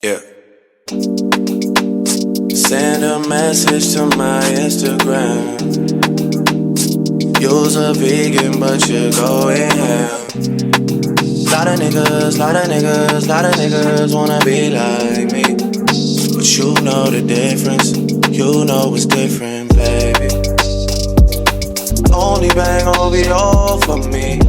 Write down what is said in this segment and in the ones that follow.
Yeah. Send a message to my Instagram. You's a vegan, but you're going ham. Lot of niggas wanna be like me. But you know the difference. You know it's different, baby. Only bang OVO for me.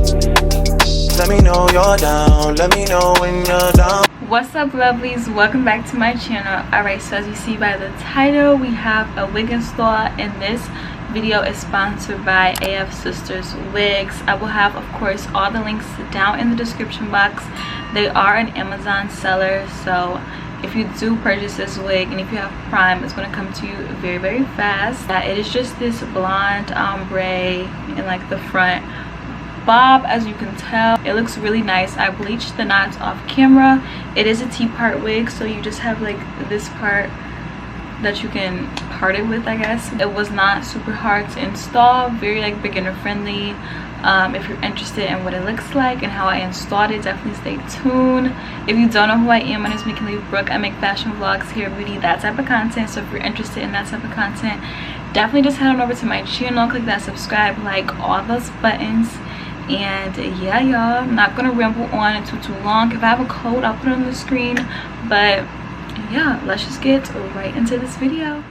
Let me know you're down. Let me know when you're down. What's up, lovelies? Welcome back to my channel. Alright, so as you see by the title, we have a wig install, and this video is sponsored by Afsister's Wigs. I will have, of course, all the links down in the description box. They are an Amazon seller, so if you do purchase this wig and if you have Prime, it's going to come to you very, very fast. It is just this blonde ombre in like the front bob. As you can tell, it looks really nice. I bleached the knots off camera. It is a T-part wig, so you just have like this part that you can part it with, I guess. It was not super hard to install, very like beginner friendly. If you're interested in what it looks like and how I installed it, definitely stay tuned. If you don't know who I am, my name is Mickey Brooke. I make fashion vlogs, hair, beauty, that type of content. So if you're interested in that type of content, definitely just head on over to my channel, click that subscribe, like all those buttons. And yeah, y'all, I'm not gonna ramble on too long. If I have a code, I'll put it on the screen. But yeah, let's just get right into this video.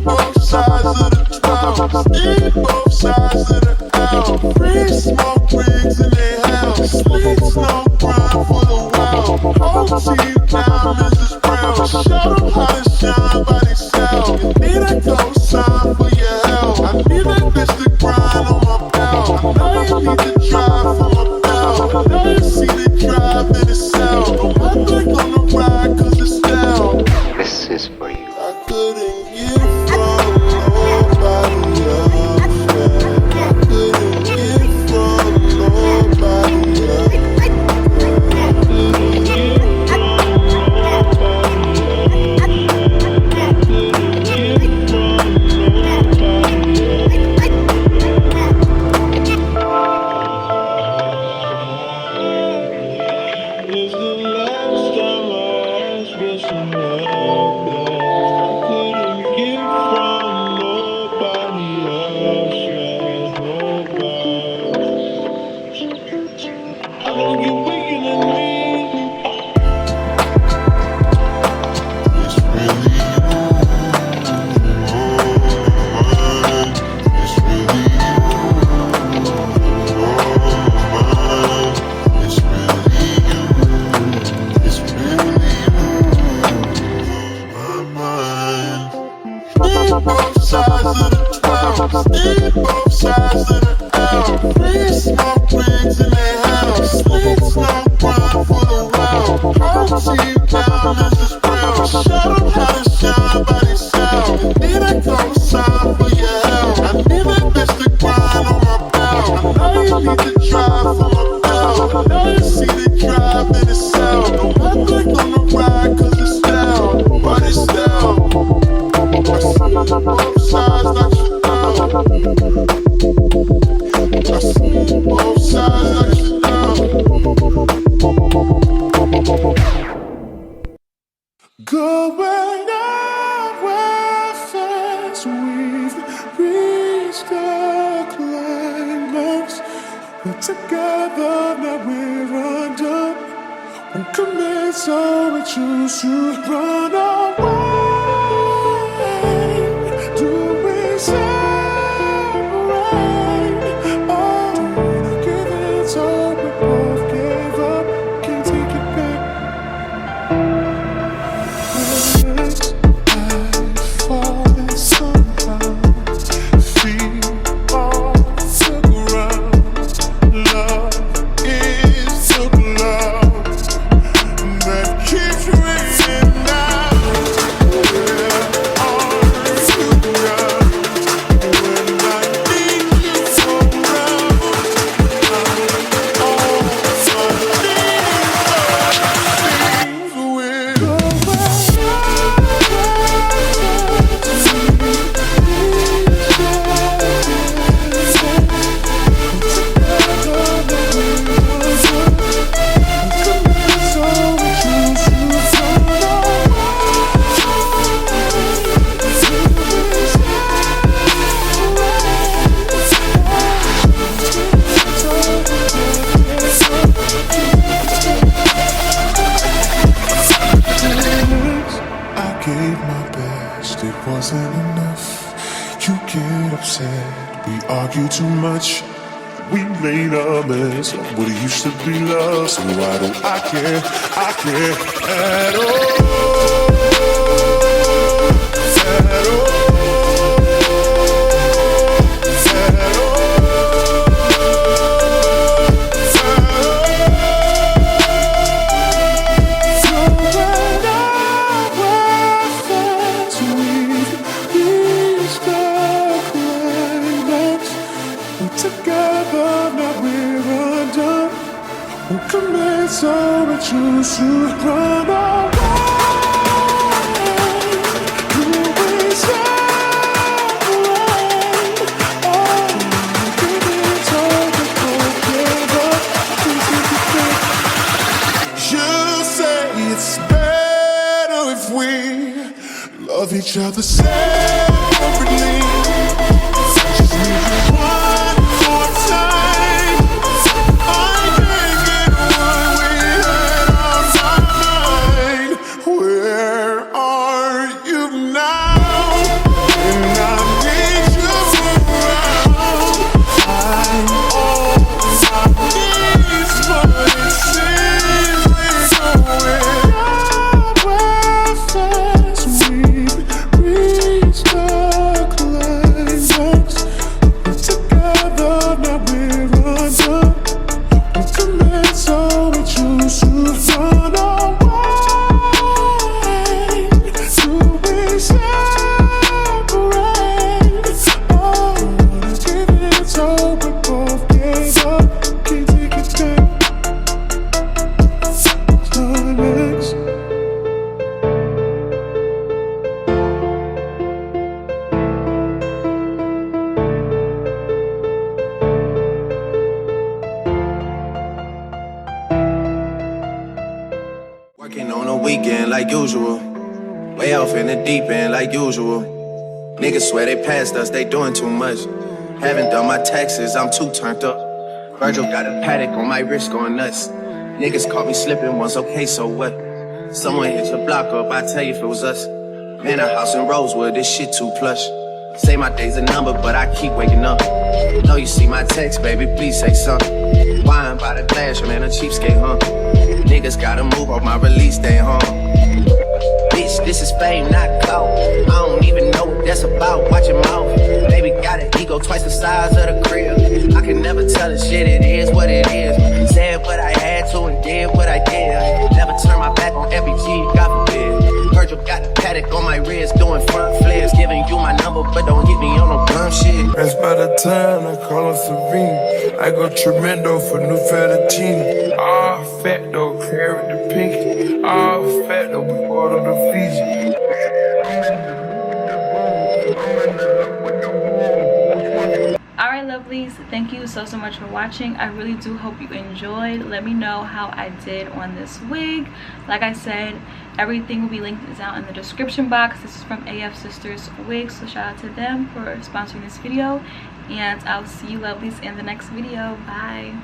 Both sides of the 12, need both sides of the L. Free smoke wigs in their house. Sleep, snow, grind for the well. Whole team down, Mrs. Brown. Show them how to shine by themselves. You need a co-sign for your help. I need that bitch to grind on my belt. I know you need to drive for my belt. I know you see the drive in itself. But one click on the ride, cause it's down. This is for you. I couldn't get from nobody else. I couldn't get from nobody else. It's the last time I asked for some help. Couldn't get from nobody else, yeah, nobody. I don't get weaker than me. It's really you. It's really you. It's really you. It's really you. My mind. Need both sides of the 12, need both sides of the L. Free smoke wigs in their house. Sleep, snow, grind for the well. Whole team down, Mrs. Brown. Show them how to shine by themselves. You need a co-sign for your help. I need that bitch to grind on my belt. I know you need to drive for my belt. I know you see the drive in itself. But one click on the ride, cause it's down. But it's down. I see both sides like you know. I see both sides like you know. Going nowhere fast, we've reached the climax. We're together, now we're under commit, so we choose to run away. Do we separate? Oh, don't wanna give it, so we both gave up. Can't take it back. I've fallen somehow. Feet off the ground. Love is the love that keeps ringing out. Where are you now? When I need you around, I'm all my things with the I gave my best, it wasn't enough. You get upset, we argue too much. We made a mess of what it used to be love. So why do I care? I care at all. At all. Together now we're undone. We commit, so we choose to run away. Do we separate? Oh, give it all the together. You say it's better if we love each other separately. Just need you one more time. I can't get what we had on my mind. Where are you now? And I need you around. I'm all my needs, but it seems we're going nowhere fast. We've reached the climax. We're together, now we're undone. We commit, so we choose to run away. Do we separate? Oh, wanna give it, so we both gave up. Can't take it back. Climax. Working on a weekend like usual. Way off in the deep end like usual. Niggas swear they passed us, they doing too much. Haven't done my taxes, I'm too turned up. Virgil got a paddock on my wrist going nuts. Niggas caught me slipping once, okay, so what? Someone hit your block up, I tell you if it was us. Man, a house in Rosewood, this shit too plush. Say my day's a number, but I keep waking up. Know you see my text, baby, please say something. Wine by the glass, man, a cheapskate, huh? Niggas gotta move off my release day, huh? Bitch, this is fame, not clout. I don't even know what that's about. Watch your mouth. Baby got an ego twice the size of the crib. I can never tell the shit, it is what it is. Said what I had to and did what I did. Never turn my back on FBG, God forbid. Virgil got a paddock on my wrist, doing front flips. Giving you my number, but don't get me on no dumb shit. That's by the time I call her Serene. I go tremendo for new fettuccine. All fat though, carry the pinky. All fat though, we order the Fiji. Alright lovelies, thank you so much for watching. I really do hope you enjoyed. Let me know how I did on this wig. Like I said, everything will be linked down in the description box. This is from Afsister's Wigs, so shout out to them for sponsoring this video, and I'll see you lovelies in the next video. Bye.